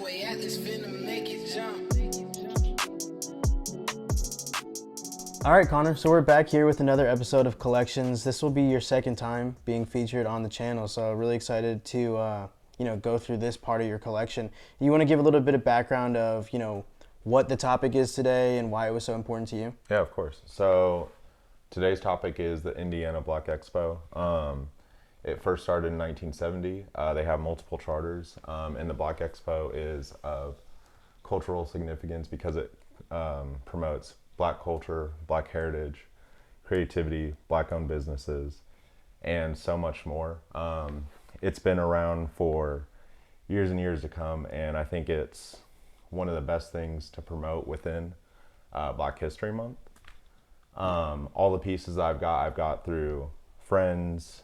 way Atlas finna make it jump. All right, Connor, so we're back here with another episode of Collections. This will be your second time being featured on the channel, so really excited to go through this part of your collection. You want to give a little bit of background of, what the topic is today and why it was so important to you? Yeah, of course. So today's topic is the Indiana Black Expo. It first started in 1970. They have multiple charters, and the Black Expo is of cultural significance because it promotes Black culture, Black heritage, creativity, Black-owned businesses, and so much more. It's been around for years and years to come, and I think it's one of the best things to promote within Black History Month. All the pieces I've got through friends,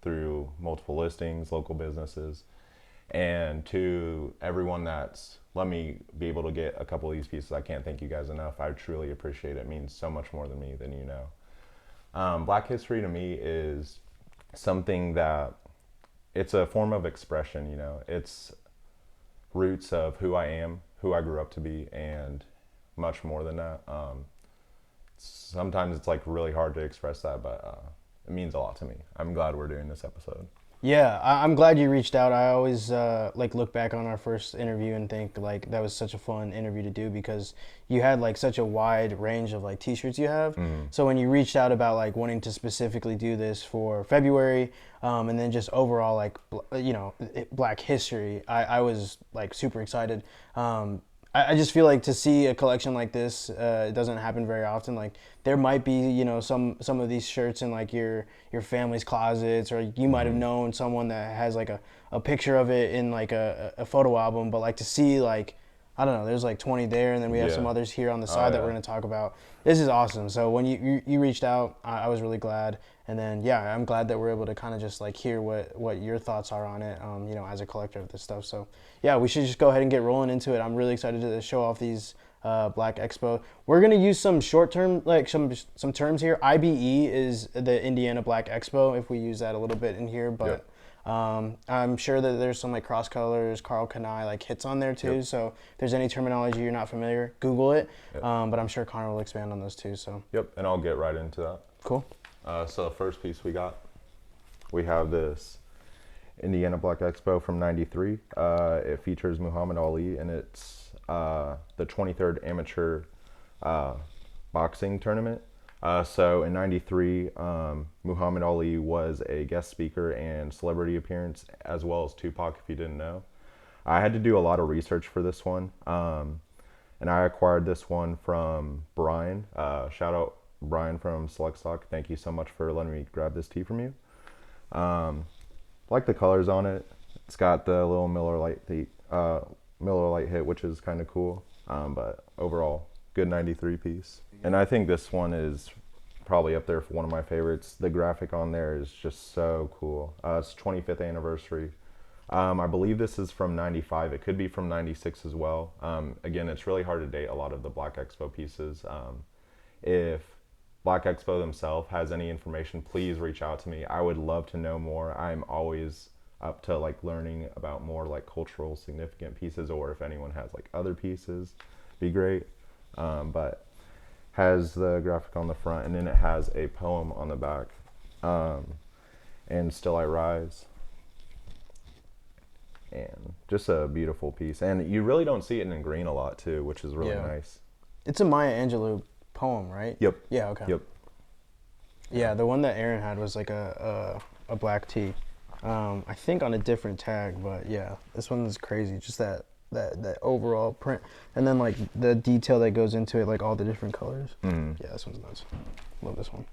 through multiple listings, local businesses, and to everyone that's let me be able to get a couple of these pieces. I can't thank you guys enough. I truly appreciate it. It means so much more than me than you know. Black history to me is something that it's a form of expression, It's roots of who I am, who I grew up to be, and much more than that. Sometimes it's like really hard to express that, but it means a lot to me. I'm glad we're doing this episode. Yeah, I'm glad you reached out. I always look back on our first interview and think like that was such a fun interview to do because you had like such a wide range of like t-shirts you have. So when you reached out about like wanting to specifically do this for February, and then just overall like Black history, I was like super excited. I just feel like to see a collection like this, it doesn't happen very often. Like there might be, some of these shirts in like your family's closets, or you might have known someone that has like a picture of it in like a photo album. But like to see like, I don't know, there's like 20 there, and then we have some others here on the side that we're gonna talk about. This is awesome. So when you reached out, I was really glad. And then, yeah, I'm glad that we're able to kind of just like hear what your thoughts are on it, as a collector of this stuff. So, yeah, we should just go ahead and get rolling into it. I'm really excited to show off these Black Expo. We're going to use some short-term, like some terms here. IBE is the Indiana Black Expo, if we use that a little bit in here. But I'm sure that there's some like cross colors, Carl Kanai like hits on there too. So if there's any terminology you're not familiar, Google it. But I'm sure Connor will expand on those too. So. Yep, and I'll get right into that. Cool. So the first piece we have this Indiana Black Expo from '93. It features Muhammad Ali, and it's the 23rd amateur boxing tournament. So in '93, Muhammad Ali was a guest speaker and celebrity appearance, as well as Tupac, if you didn't know. I had to do a lot of research for this one, and I acquired this one from Brian. Shout out Brian from Select Stock. Thank you so much for letting me grab this tee from you. Like the colors on it. It's got the little Miller Lite hit, which is kind of cool. But overall, good '93 piece. And I think this one is probably up there for one of my favorites. The graphic on there is just so cool. It's 25th anniversary. I believe this is from '95. It could be from '96 as well. Again, it's really hard to date a lot of the Black Expo pieces. If Black Expo themselves has any information, please reach out to me. I would love to know more. I'm always up to like learning about more like cultural significant pieces, or if anyone has like other pieces, be great. But has the graphic on the front, and then it has a poem on the back, and Still I Rise. And just a beautiful piece, and you really don't see it in green a lot too, which is really nice. It's a Maya Angelou poem, right? Yep. Yeah, okay. Yep. Yeah, the one that Aaron had was like a black tee. I think on a different tag, but yeah, this one is crazy. Just that overall print, and then like the detail that goes into it, like all the different colors. Yeah, this one's nuts. Love this one.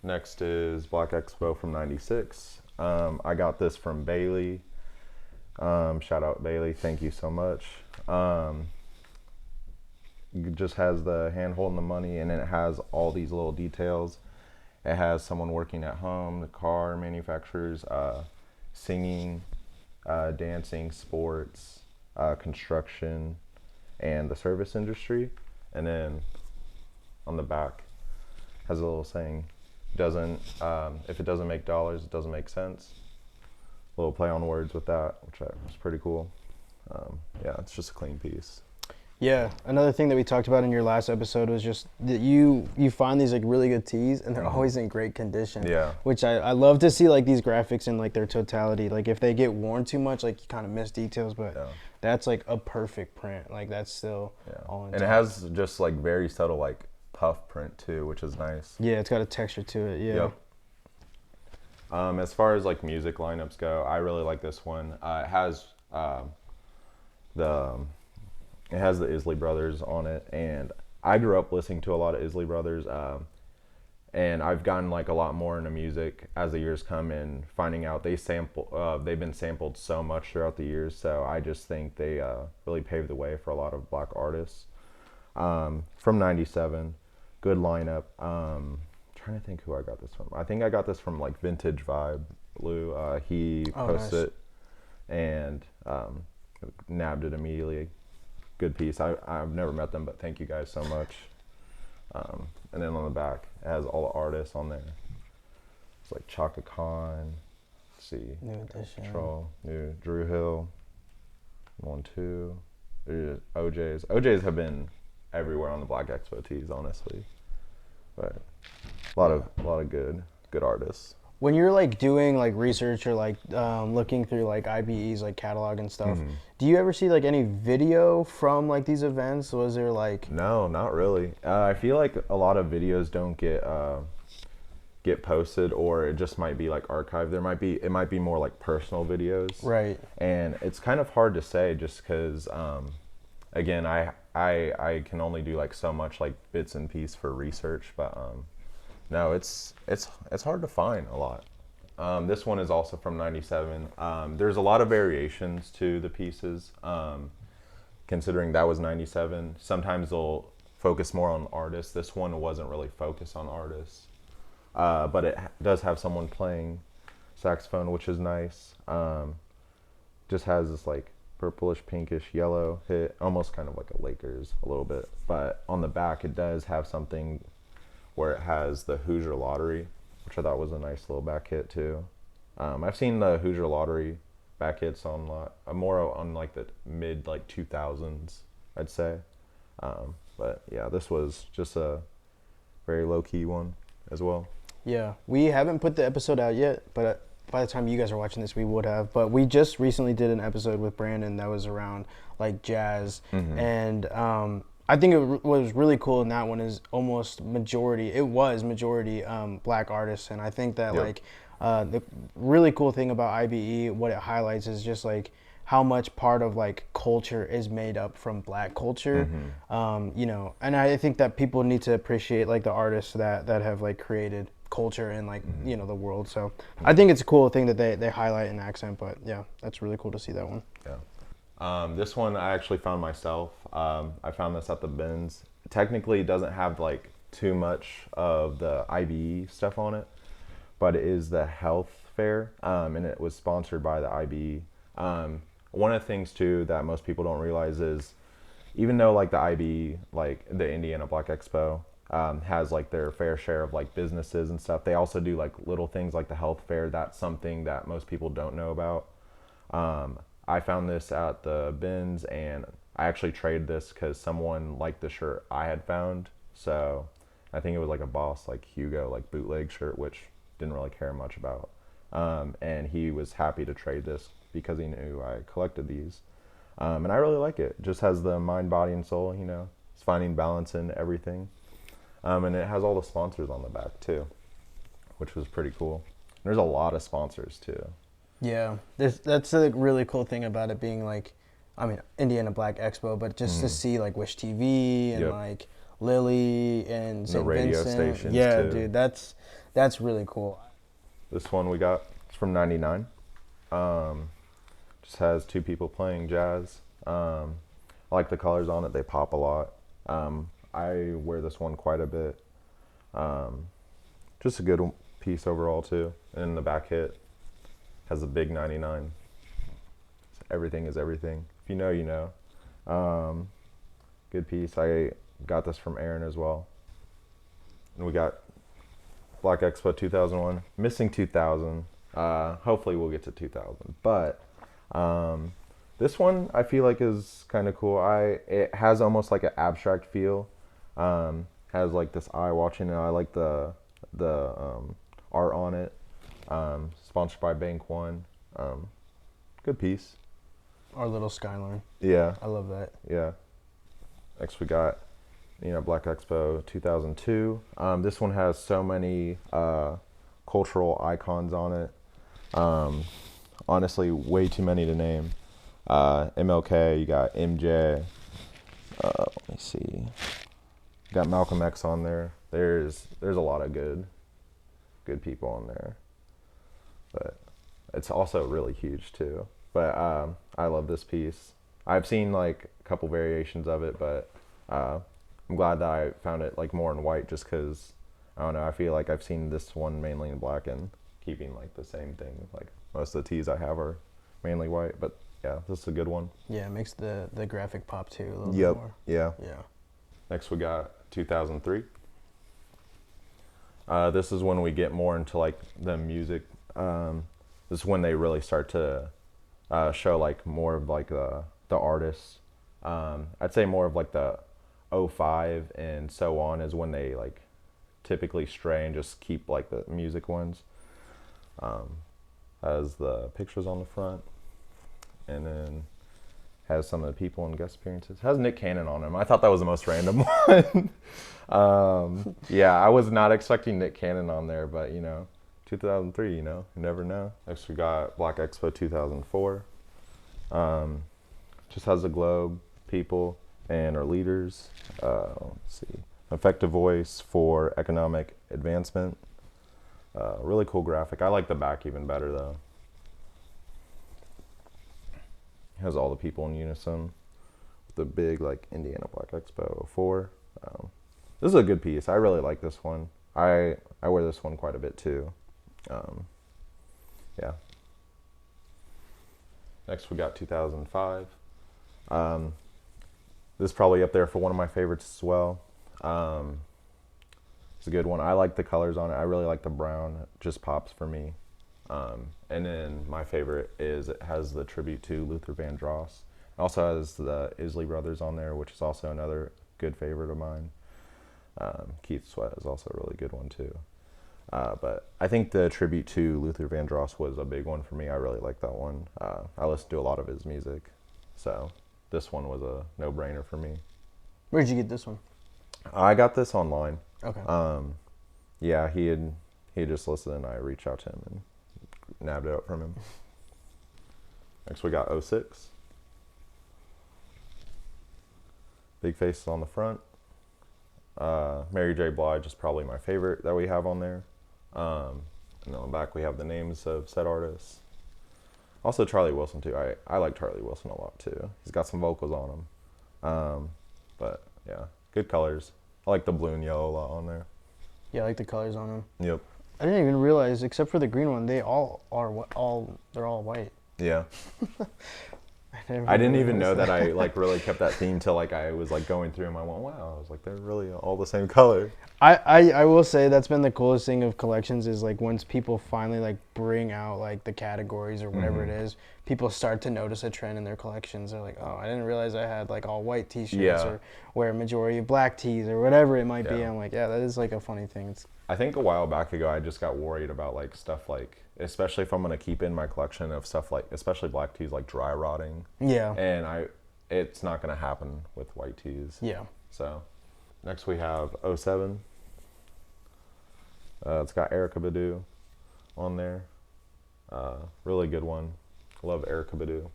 Next is Black Expo from '96. I got this from Bailey. Shout out Bailey, thank you so much. It just has the hand holding the money, and then it has all these little details. It has someone working at home, the car manufacturers, singing, dancing, sports, construction, and the service industry. And then on the back has a little saying, if it doesn't make dollars, it doesn't make sense. A little play on words with that, which was pretty cool. Yeah, it's just a clean piece. Yeah, another thing that we talked about in your last episode was just that you find these like really good tees and they're always in great condition. Yeah. Which I love to see like these graphics in like their totality. Like if they get worn too much, like you kind of miss details, but that's like a perfect print. Like that's still all in. And it has just like very subtle like puff print too, which is nice. Yeah, it's got a texture to it. Yeah. Yep. As far as like music lineups go, I really like this one. It has the Isley Brothers on it, and I grew up listening to a lot of Isley Brothers, and I've gotten like a lot more into music as the years come, and finding out they've been sampled so much throughout the years. So I just think they really paved the way for a lot of black artists. From '97, good lineup. Trying to think who I got this from. I think I got this from like Vintage Vibe. Lou, he posted it and nabbed it immediately. Good piece. I've never met them, but thank you guys so much. And then on the back, it has all the artists on there. It's like Chaka Khan. Let's see. New Edition. Control. New Drew Hill. 1, 2. OJs. OJs have been everywhere on the Black Expo tees, honestly. But a lot of good artists. When you're like doing like research or like looking through like IBE's like catalog and stuff, do you ever see like any video from like these events? Was there like? No, not really. I feel like a lot of videos don't get posted, or it just might be like archived. It might be more like personal videos. Right. And it's kind of hard to say just because, again, I can only do like so much like bits and pieces for research, but no, it's hard to find a lot. This one is also from '97. There's a lot of variations to the pieces, considering that was '97. Sometimes they'll focus more on artists. This one wasn't really focused on artists, but it does have someone playing saxophone, which is nice. Just has this like purplish, pinkish, yellow hit, almost kind of like a Lakers a little bit. But on the back, it does have something where it has the Hoosier Lottery, which I thought was a nice little back hit too. I've seen the Hoosier Lottery back hits on more on like the mid like 2000s, I'd say. But yeah, this was just a very low key one as well. Yeah, we haven't put the episode out yet, but by the time you guys are watching this, we would have. But we just recently did an episode with Brandon that was around like jazz, and I think it was really cool in that one is almost majority black artists. And I think that like the really cool thing about IBE, what it highlights is just like how much part of like culture is made up from black culture, you know, and I think that people need to appreciate like the artists that have like created culture in like, you know, the world. So I think it's a cool thing that they highlight and accent, but yeah, that's really cool to see that one. Yeah. This one I actually found myself. I found this at the bins. Technically, it doesn't have like too much of the IBE stuff on it, but it is the health fair, and it was sponsored by the IBE. One of the things too that most people don't realize is, even though like the IBE, like the Indiana Black Expo, has like their fair share of like businesses and stuff, they also do like little things like the health fair. That's something that most people don't know about. I found this at the bins, and I actually traded this because someone liked the shirt I had found. So I think it was like a Boss like Keough like bootleg shirt, which didn't really care much about. And he was happy to trade this because he knew I collected these. And I really like it. It just has the mind, body, and soul, you know. It's finding balance in everything. And it has all the sponsors on the back too, which was pretty cool. There's a lot of sponsors too. Yeah, that's a really cool thing about it being like, I mean, Indiana Black Expo, but just to see like Wish TV and like Lily and St. The radio Vincent. stations Yeah, too. dude, that's really cool. This one we got, it's from '99. Just has two people playing jazz. I like the colors on it, they pop a lot. I wear this one quite a bit. Just a good piece overall too. And the back hit has a big 99. So everything is everything. If you know, you know. Good piece. I got this from Aaron as well. And we got Black Expo 2001. Missing 2000. Hopefully we'll get to 2000. But This one I feel like is kind of cool. It has almost like an abstract feel. Has like this eye watching it. I like the art on it. Sponsored by Bank One. Good piece. Our little Skyline. Yeah. I love that. Yeah. Next we got Black Expo 2002. This one has so many cultural icons on it. Honestly, way too many to name. MLK, you got MJ. Let me see. You got Malcolm X on there. There's a lot of good people on there. But it's also really huge too. But I love this piece. I've seen like a couple variations of it, but I'm glad that I found it like more in white, just because I don't know. I feel like I've seen this one mainly in black and keeping like the same thing. Like most of the tees I have are mainly white, but yeah, this is a good one. Yeah, it makes the graphic pop too a little Yep. bit more. Yeah. Yeah. Next we got 2003. This is when we get more into like the music. This is when they really start to show like more of like the artists. I'd say more of like the 05 and so on is when they like typically stray and just keep like the music ones. Has the pictures on the front, and then has some of the people in guest appearances. Has Nick Cannon on them. I thought that was the most random one. Yeah, I was not expecting Nick Cannon on there, but 2003, you never know. Next we got Black Expo 2004. Just has the globe, people, and our leaders. Let's see. Effective voice for economic advancement. Really cool graphic. I like the back even better though. Has all the people in unison. The big like Indiana Black Expo 04. This is a good piece. I really like this one. I wear this one quite a bit too. Yeah. Next we got 2005. This is probably up there for one of my favorites as well. It's a good one. I like the colors on it. I really like the brown. It just pops for me. And then my favorite is it has the tribute to Luther Vandross. It also has the Isley Brothers on there, which is also another good favorite of mine. Keith Sweat is also a really good one too. But I think the tribute to Luther Vandross was a big one for me. I really like that one. I listen to a lot of his music, so this one was a no-brainer for me. Where'd you get this one? I got this online. Okay. Yeah, he had just listened, and I reached out to him and nabbed it up from him. Next we got 06. Big faces on the front. Mary J. Blige is probably my favorite that we have on there. And on the back we have the names of said artists. Also Charlie Wilson too. I like Charlie Wilson a lot too. He's got some vocals on him. But yeah, good colors. I like the blue and yellow a lot on there. Yeah, I like the colors on them. Yep. I didn't even realize, except for the green one, they all are they're all white. Yeah. I didn't even know that I like really kept that theme till like I was like going through them. I went, wow, I was like, they're really all the same color. I will say that's been the coolest thing of collections is like once people finally like bring out like the categories or whatever it is, people start to notice a trend in their collections. They're like, oh, I didn't realize I had like all white t-shirts or wear a majority of black tees or whatever it might be. I'm like, yeah, that is like a funny thing. I think a while back ago, I just got worried about like stuff like, especially if I'm gonna keep in my collection of stuff like, especially black tees, like dry rotting. Yeah. And it's not gonna happen with white tees. Yeah. So, next we have 07. It's got Erykah Badu on there. Really good one. Love Erykah Badu.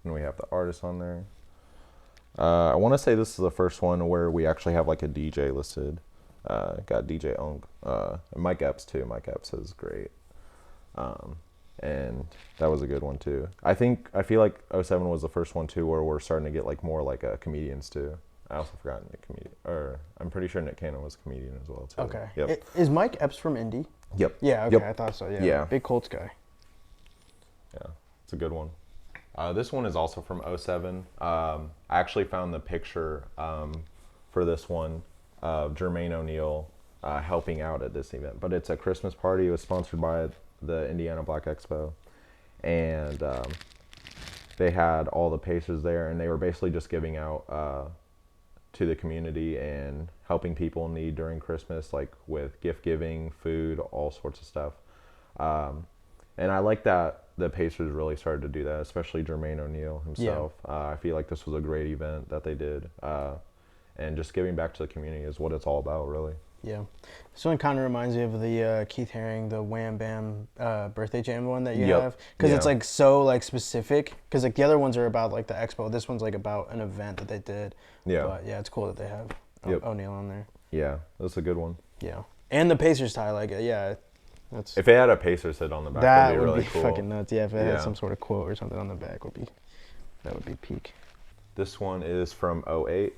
And we have the artist on there. I want to say this is the first one where we actually have like a DJ listed. Got DJ Unk, Mike Epps too. Mike Epps is great. And that was a good one too. I feel like 07 was the first one too where we're starting to get like more like comedians too. I also forgot I'm pretty sure Nick Cannon was a comedian as well too. Okay. Yep. Is Mike Epps from Indy? Yep. Yeah, okay, Yep. I thought so. Yeah. Big Colts guy. Yeah, it's a good one. This one is also from 07. I actually found the picture for this one of Jermaine O'Neal helping out at this event. But it's a Christmas party. It was sponsored by the Indiana Black Expo. and they had all the Pacers there, and they were basically just giving out to the community and helping people in need during Christmas, like with gift giving, food, all sorts of stuff. And I like that the Pacers really started to do that, especially Jermaine O'Neal himself. I feel like this was a great event that they did. And just giving back to the community is what it's all about, really. Yeah. This one kind of reminds me of the Keith Haring, the Wham Bam birthday jam one that you have. Because it's like so like specific. Because like the other ones are about like the expo. This one's like about an event that they did. Yeah. But yeah, it's cool that they have O'Neal on there. Yeah, that's a good one. Yeah. And the Pacers tie, like, yeah. That's, if it had a Pacers hit on the back, that would be really be cool. Fucking nuts. Yeah, if it had some sort of quote or something on the back, that would be peak. This one is from '08.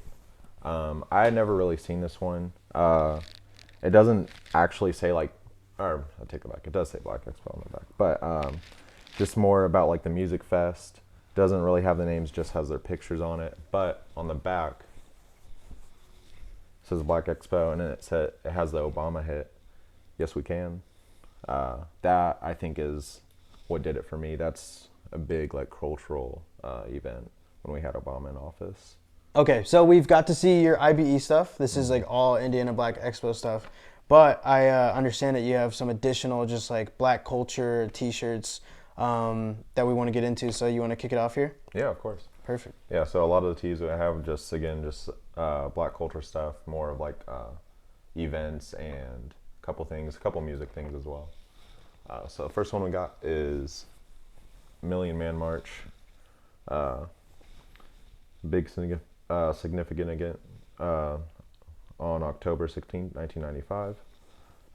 I had never really seen this one. It doesn't actually say like, or I'll take it back. It does say Black Expo on the back, but just more about like the music fest. Doesn't really have the names, just has their pictures on it. But on the back it says Black Expo, and then it has the Obama hit, "Yes We Can." That I think is what did it for me. That's a big like cultural event when we had Obama in office. Okay, so we've got to see your IBE stuff. This is like all Indiana Black Expo stuff. But I understand that you have some additional just like black culture t-shirts that we want to get into. So you want to kick it off here? Yeah, of course. Perfect. Yeah, so a lot of the tees that I have just black culture stuff, more of like events and a couple music things as well. So the first one we got is Million Man March. Big significant event on October 16th, 1995.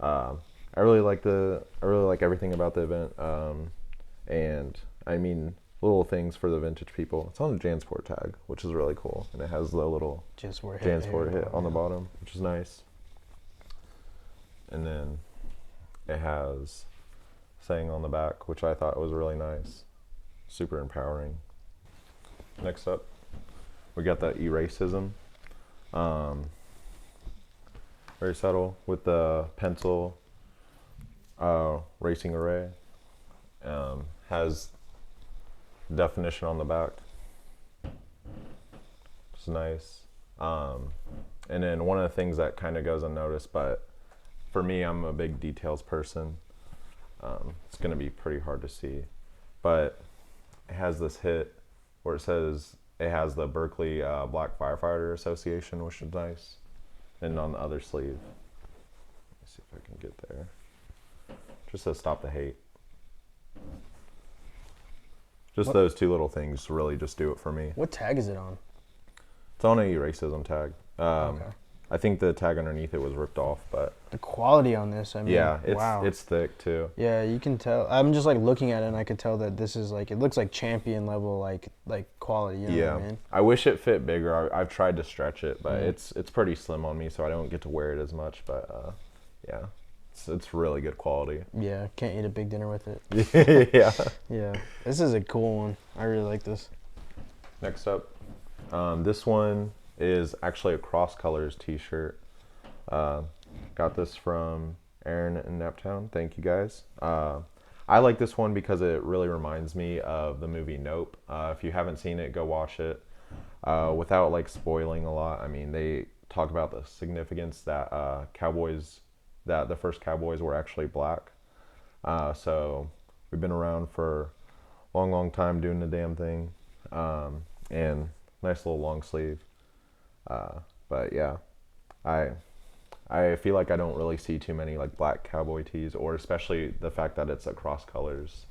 I really like everything about the event, and I mean little things for the vintage people. It's on the Jansport tag, which is really cool, and it has the little Jansport hit on the bottom, which is nice. And then it has saying on the back, which I thought was really nice, super empowering. Next up, we got the Eracism, very subtle with the pencil racing array. Has definition on the back, which is nice. And then one of the things that kind of goes unnoticed, but for me, I'm a big details person. It's going to be pretty hard to see, but it has this hit where it says it has the Berkeley Black Firefighter Association, which is nice. And on the other sleeve, let me see if I can get there. Just says "Stop the Hate." Just those two little things really just do it for me. What tag is it on? It's on a Eracism tag. Okay. I think the tag underneath it was ripped off, but the quality on this, I mean, yeah, wow. It's thick too. Yeah, you can tell. I'm just like looking at it, and I could tell that this is like, it looks like champion level like quality. You know what I mean? I wish it fit bigger. I've tried to stretch it, but it's pretty slim on me, so I don't get to wear it as much. But yeah, it's really good quality. Yeah, can't eat a big dinner with it. Yeah. Yeah, this is a cool one. I really like this. Next up, this one is actually a Cross Colors t-shirt. Got this from Aaron and Naptown. Thank you guys. I like this one because it really reminds me of the movie Nope. If you haven't seen it, go watch it. Without like spoiling a lot, I mean, they talk about the significance that that the first cowboys were actually black. So we've been around for a long time doing the damn thing. And nice little long sleeve. But yeah, I feel like I don't really see too many like black cowboy tees, or especially the fact that it's a Cross Colors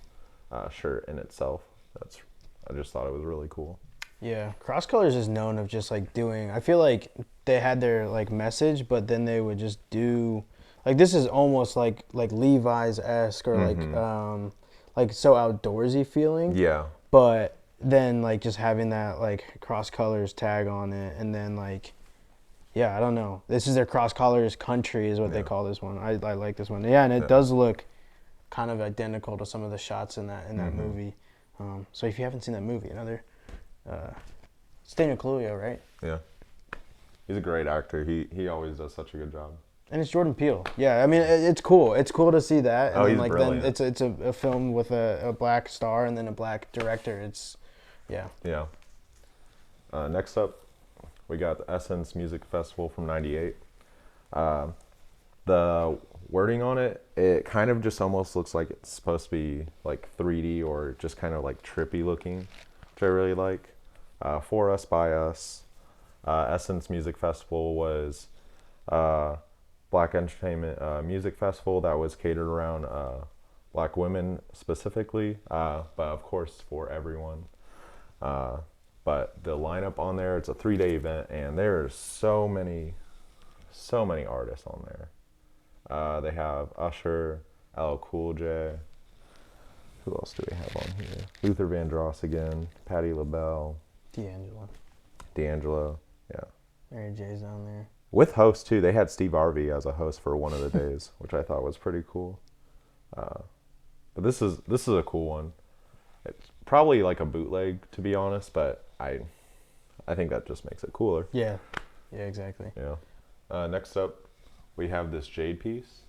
shirt in itself. I just thought it was really cool. Yeah, Cross Colors is known of just like doing, I feel like they had their like message, but then they would just do, like this is almost like Levi's-esque or like so outdoorsy feeling. Yeah. But then like just having that like Cross Colors tag on it, and then like, yeah, I don't know. This is their Cross Colors country is what they call this one. I like this one. Yeah, and it does look kind of identical to some of the shots in that movie. So if you haven't seen that movie, another it's Daniel Kaluuya, right? Yeah. He's a great actor. He always does such a good job. And it's Jordan Peele. Yeah, I mean, it's cool. It's cool to see that. And Oh, then, he's like, brilliant. then it's a film with a black star and then a black director. It's, yeah. Yeah. Next up, we got the Essence Music Festival from '98. The wording on it, it kind of just almost looks like it's supposed to be like 3D or just kind of like trippy looking, which I really like. For Us, By Us. Essence Music Festival was black entertainment music festival that was catered around black women specifically, but of course for everyone. But the lineup on there, it's a 3-day event, and there's so many artists on there. They have Usher, LL Cool J. Who else do we have on here? Luther Vandross again, Patti LaBelle, D'Angelo, yeah. Mary J's on there. With hosts too, they had Steve Harvey as a host for one of the days, which I thought was pretty cool. But this is a cool one. It's probably like a bootleg, to be honest, but I think that just makes it cooler. Yeah, exactly. Yeah. Next up, we have this Jade piece.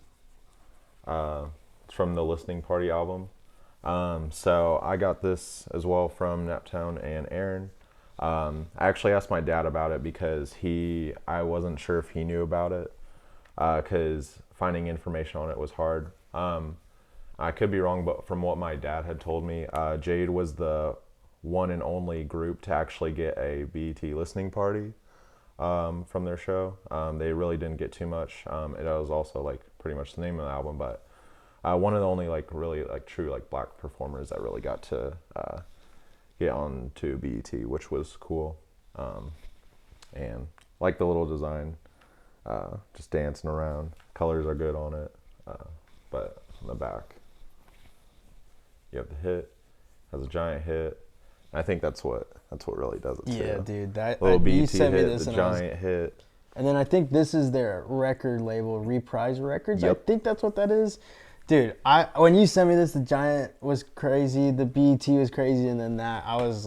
It's from the Listening Party album. So I got this as well from Naptown and Aaron. I actually asked my dad about it because I wasn't sure if he knew about it, because finding information on it was hard. I could be wrong, but from what my dad had told me, Jade was the one and only group to actually get a BET listening party from their show. They really didn't get too much. It was also like pretty much the name of the album, but one of the only like really like true like black performers that really got to get on to BET, which was cool. And like the little design, just dancing around. Colors are good on it, but on the back, you have the hit, has a giant hit. I think that's what really does it. Yeah, too. dude, that little BET you sent me hit, this the and giant hit. And then I think this is their record label, Reprise Records. Yep. I think that's what that is. Dude, when you sent me this, the Giant was crazy, the BET was crazy, and then that I was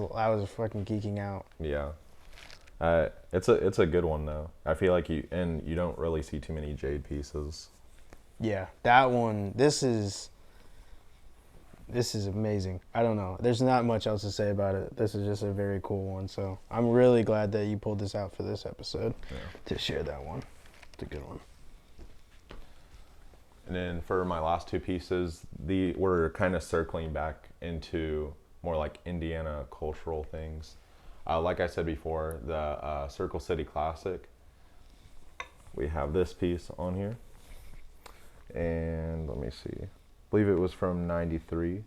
fucking geeking out. Yeah, it's a good one though. I feel like you don't really see too many Jade pieces. Yeah, that one. This is amazing. I don't know. There's not much else to say about it. This is just a very cool one. So I'm really glad that you pulled this out for this episode to share that one. It's a good one. And then for my last two pieces, we're kind of circling back into more like Indiana cultural things. Like I said before, the Circle City Classic. We have this piece on here. And let me see. I believe it was from 93.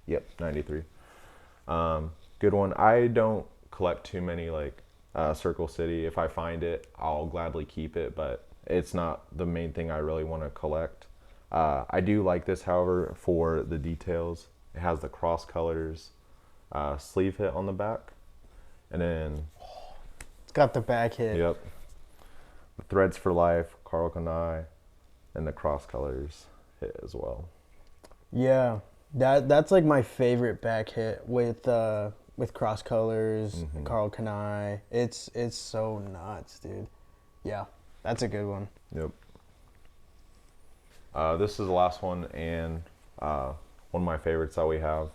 Yep, 93. Good one. I don't collect too many like Circle City. If I find it, I'll gladly keep it, but it's not the main thing I really want to collect. I do like this, however, for the details. It has the cross colors, sleeve hit on the back, and then it's got the back hit. Yep. The Threads for Life, Carl Kanai, and the cross colors hit as well. Yeah, that's like my favorite back hit with cross colors, Carl Kanai. It's so nuts, dude. Yeah, that's a good one. Yep. This is the last one, and one of my favorites that we have.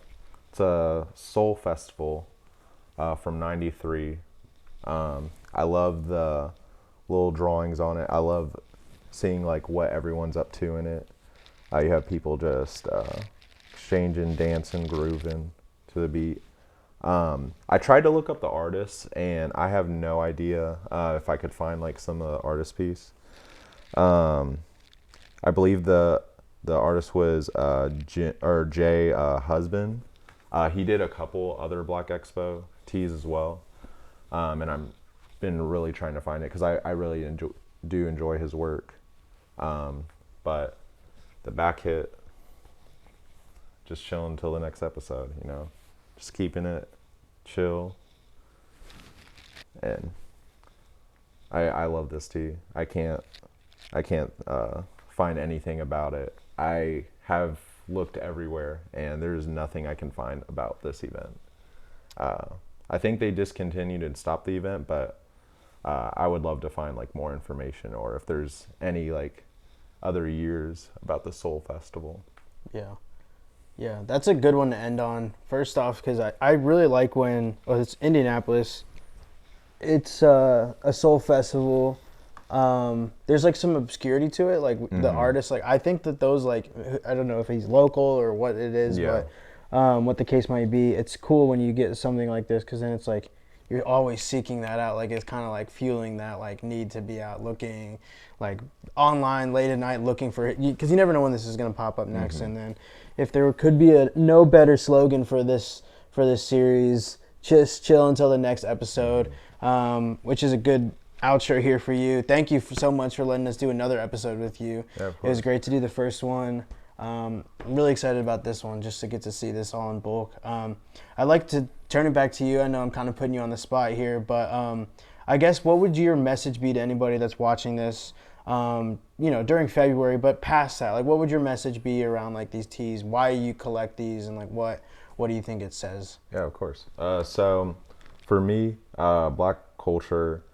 It's a Soul Festival from '93. I love the little drawings on it. I love seeing like what everyone's up to in it. You have people just exchanging, dancing, grooving to the beat. I tried to look up the artists, and I have no idea if I could find like some of the artist piece. I believe the artist was Jay Husband. He did a couple other Black Expo tees as well, and I've been really trying to find it because I really do enjoy his work. But the back hit, just chilling until the next episode, you know, just keeping it chill. And I love this tee. I can't find anything about it. I have looked everywhere, and there's nothing I can find about this event. I think they discontinued and stopped the event, but I would love to find like more information, or if there's any like other years about the Soul Festival. Yeah, that's a good one to end on. First off, because I really like when it's Indianapolis. It's a soul festival. There's like some obscurity to it, like the artists. Like I think that those like I don't know if he's local or what it is, but what the case might be. It's cool when you get something like this because then it's like you're always seeking that out. Like it's kind of like fueling that like need to be out looking, like online late at night looking for it because you never know when this is gonna pop up next. And then if there could be a no better slogan for this series, just chill until the next episode, which is a good outro here for you. Thank you so much for letting us do another episode with you. Yeah, it was great to do the first one. I'm really excited about this one just to get to see this all in bulk. I'd like to turn it back to you. I know I'm kind of putting you on the spot here, but I guess what would your message be to anybody that's watching this, during February, but past that? Like, what would your message be around like these teas? Why you collect these, and like what do you think it says? Yeah, of course. So for me, Black culture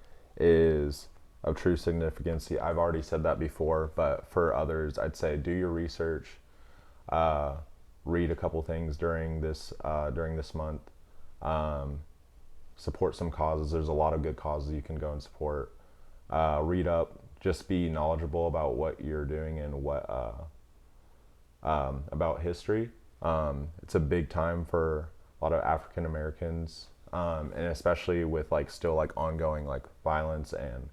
is of true significance. I've already said that before, but for others, I'd say do your research, read a couple things during this month, support some causes. There's a lot of good causes you can go and support. Read up, just be knowledgeable about what you're doing and what about history. It's a big time for a lot of African Americans, and especially with like still like ongoing like violence and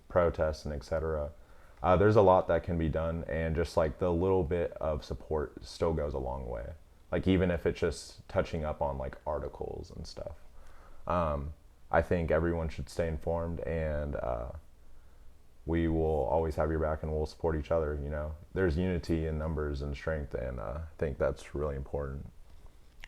protests and etc. There's a lot that can be done, and just like the little bit of support still goes a long way. Like even if it's just touching up on like articles and stuff. I think everyone should stay informed, and we will always have your back, and we'll support each other. There's unity in numbers and strength, and I think that's really important.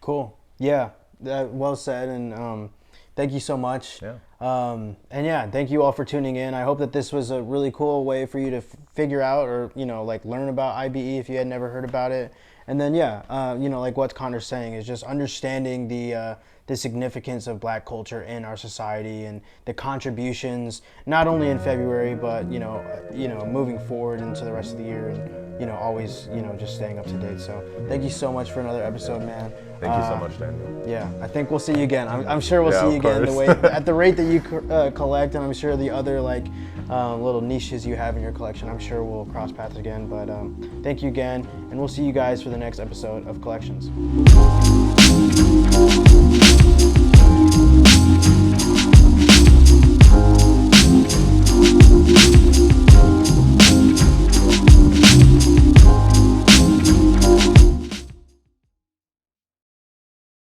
Cool. Yeah, well said, and thank you so much. Yeah. And yeah, thank you all for tuning in. I hope that this was a really cool way for you to figure out or, like learn about IBE if you had never heard about it. And then, like what Connor's saying is just understanding the significance of Black culture in our society and the contributions, not only in February, but, moving forward into the rest of the year and, always, just staying up to date. So thank you so much for another episode, man. Thank you so much, Daniel. Yeah, I think we'll see you again. I'm sure we'll see you again at the rate that you collect, and I'm sure the other little niches you have in your collection, I'm sure we'll cross paths again. But thank you again, and we'll see you guys for the next episode of Collections.